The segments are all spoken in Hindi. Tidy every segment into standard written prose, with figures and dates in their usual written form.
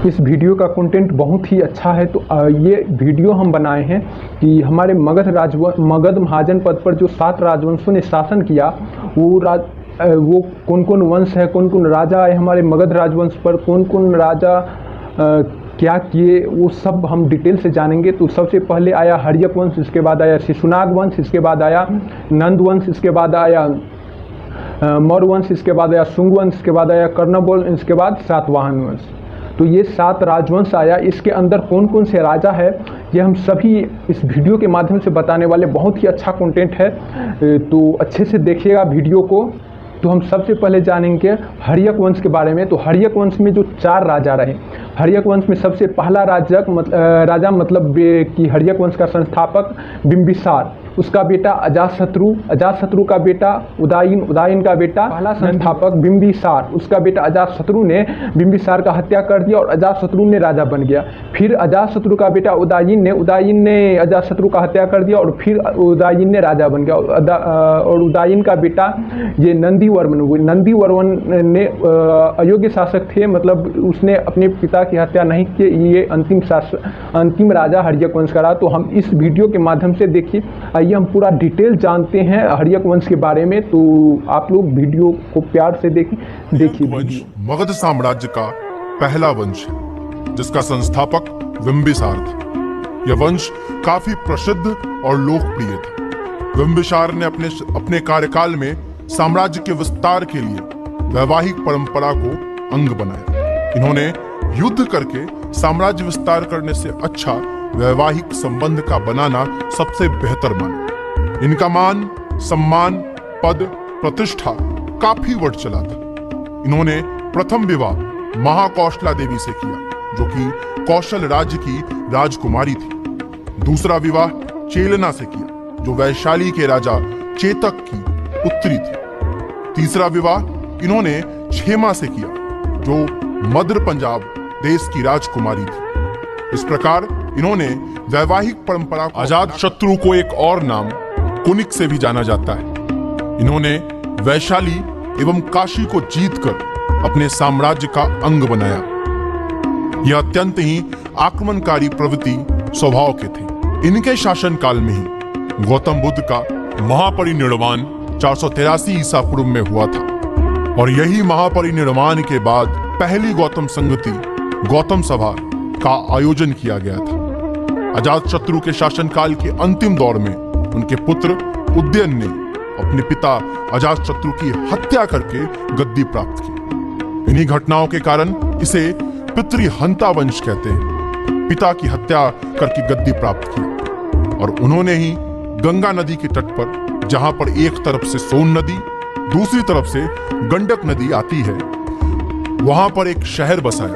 इस वीडियो का कंटेंट बहुत ही अच्छा है। तो ये वीडियो हम बनाए हैं कि हमारे मगध महाजन पद पर जो 7 राजवंशों ने शासन किया, वो कौन कौन वंश है, कौन कौन राजा है हमारे मगध राजवंश पर, कौन कौन राजा क्या किए, वो सब हम डिटेल से जानेंगे। तो सबसे पहले आया हर्यक वंश, इसके बाद आया शिशुनाग वंश, इसके बाद आया नंद वंश, इसके बाद आया मौर्य वंश, इसके बाद आया शुंग वंश, इसके बाद आया कर्णबोल, इसके बाद सातवाहन वंश। तो ये 7 राजवंश आया। इसके अंदर कौन कौन से राजा है ये हम सभी इस वीडियो के माध्यम से बताने वाले। बहुत ही अच्छा कंटेंट है, तो अच्छे से देखिएगा वीडियो को। तो हम सबसे पहले जानेंगे हर्यक वंश के बारे में। तो हर्यक वंश में जो 4 राजा रहे, हर्यक वंश में सबसे पहला राजा मतलब कि हर्यक वंश का संस्थापक बिंबिसार, उसका बेटा अजातशत्रु का बेटा उदयन का बेटा पहला संस्थापक बिंबिसार, उसका बेटा अजातशत्रु ने बिंबिसार का हत्या कर दिया और अजातशत्रु ने राजा बन गया। फिर अजातशत्रु का बेटा उदयन ने अजातशत्रु का हत्या कर दिया और फिर उदयन ने राजा बन गया। और उदयन का बेटा ये नंदीवर्मन ने अयोग्य शासक थे, मतलब उसने अपने पिता की हत्या नहीं की। ये अंतिम राजा हर्यक वंश का रहा। तो हम इस वीडियो के माध्यम से देखिए, आइए हम पूरा डिटेल जानते हैं हर्यक वंश के बारे में। तो आप लोग वीडियो को प्यार से देखिए। वंश मगध साम्राज्य का पहला वंश है, जिसका संस्थापक बिंबिसार था। यह वंश काफी प्रसिद्ध और लोकप्रिय था। बिंबिसार ने अपने कार्यकाल में साम्राज्य के विस्तार के लिए वैवाहिक परंपरा को अंग बनाया। इन्होंने युद्ध करके साम्राज्य विस्तार करने से अच्छा वैवाहिक संबंध का बनाना सबसे बेहतर माना। इनका मान, सम्मान, पद, प्रतिष्ठा काफी बढ़ चला था। इन्होंने प्रथम विवाह महाकौशला देवी से किया, जो कि कौशल राज्य की राजकुमारी थी। दूसरा विवाह चेलना से किया, जो वैशाली के राजा चेतक की पुत्री थी। तीसरा विवाह इन्होंने क्षेमा से किया, जो मध्य पंजाब देश की राजकुमारी थी। इस प्रकार इन्होंने वैवाहिक परंपरा को अजातशत्रु को एक और नाम कुनिक से भी जाना जाता है। इन्होंने वैशाली एवं काशी को जीतकर अपने साम्राज्य का अंग बनाया। यह अत्यंत ही आक्रमणकारी प्रवृत्ति स्वभाव के थे। इनके शासनकाल में ही गौतम बुद्ध का महापरिनिर्वाण 483 ईसा पूर्व में हुआ था। और यही महापरिनिर्वाण के बाद पहली गौतम संगति गौतम सभा का आयोजन किया गया था। अजातशत्रु के शासनकाल के अंतिम दौर में उनके पुत्र उदयन ने अपने पिता अजातशत्रु की हत्या करके गद्दी प्राप्त की। इन्हीं घटनाओं के कारण इसे पितृहंता वंश कहते हैं। पिता की हत्या करके गद्दी प्राप्त की। और उन्होंने ही गंगा नदी के तट पर, जहां पर एक तरफ से सोन नदी, दूसरी तरफ से गंडक नदी आती है, वहां पर एक शहर बसाया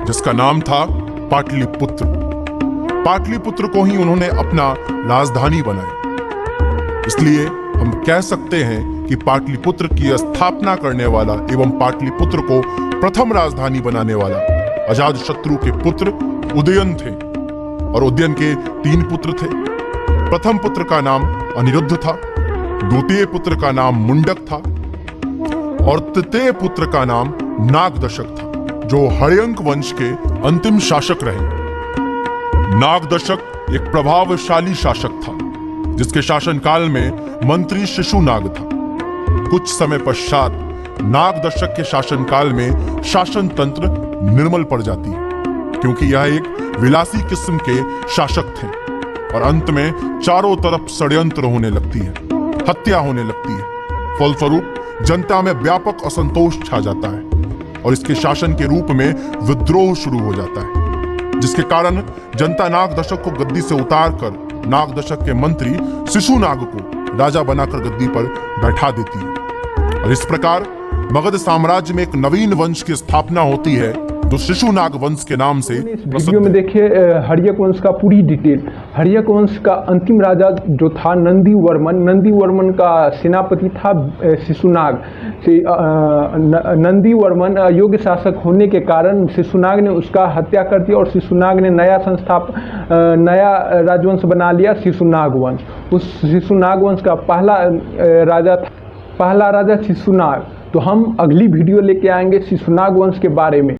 जिसका नाम था पाटलिपुत्र। पाटलिपुत्र को ही उन्होंने अपना राजधानी बनाया। इसलिए हम कह सकते हैं कि पाटलिपुत्र की स्थापना करने वाला एवं पाटलिपुत्र को प्रथम राजधानी बनाने वाला अजातशत्रु के पुत्र उदयन थे। और उदयन के 3 पुत्र थे। प्रथम पुत्र का नाम अनिरुद्ध था, द्वितीय पुत्र का नाम मुंडक था और तृतीय पुत्र का नाम नागदशक था, जो हर्यक वंश के अंतिम शासक रहे। नागदशक एक प्रभावशाली शासक था, जिसके शासनकाल में मंत्री शिशुनाग था। कुछ समय पश्चात नागदशक के शासनकाल में शासन तंत्र निर्मल पड़ जाती है, क्योंकि यह एक विलासी किस्म के शासक थे। और अंत में चारों तरफ षड्यंत्र होने लगती है, हत्या होने लगती है। फलस्वरूप जनता में व्यापक असंतोष छा जाता है और इसके शासन के रूप में विद्रोह शुरू हो जाता है, जिसके कारण जनता नागदशक को गद्दी से उतारकर नागदशक के मंत्री शिशुनाग को राजा बनाकर गद्दी पर बैठा देती है। और इस प्रकार मगध साम्राज्य में एक नवीन वंश की स्थापना होती है, जो शिशुनाग वंश के नाम से इस वीडियो में देखिए हर्यक वंश का पूरी डिटेल। हर्यक वंश का अंतिम राजा जो था नंदीवर्मन का सेनापति था शिशुनाग। नंदीवर्मन अयोग्य शासक होने के कारण शिशुनाग ने उसका हत्या कर दिया और शिशुनाग ने नया राजवंश बना लिया, शिशुनाग वंश। उस शिशुनाग वंश का पहला राजा शिशुनाग। तो हम अगली वीडियो लेके आएंगे शिशुनाग वंश के बारे में।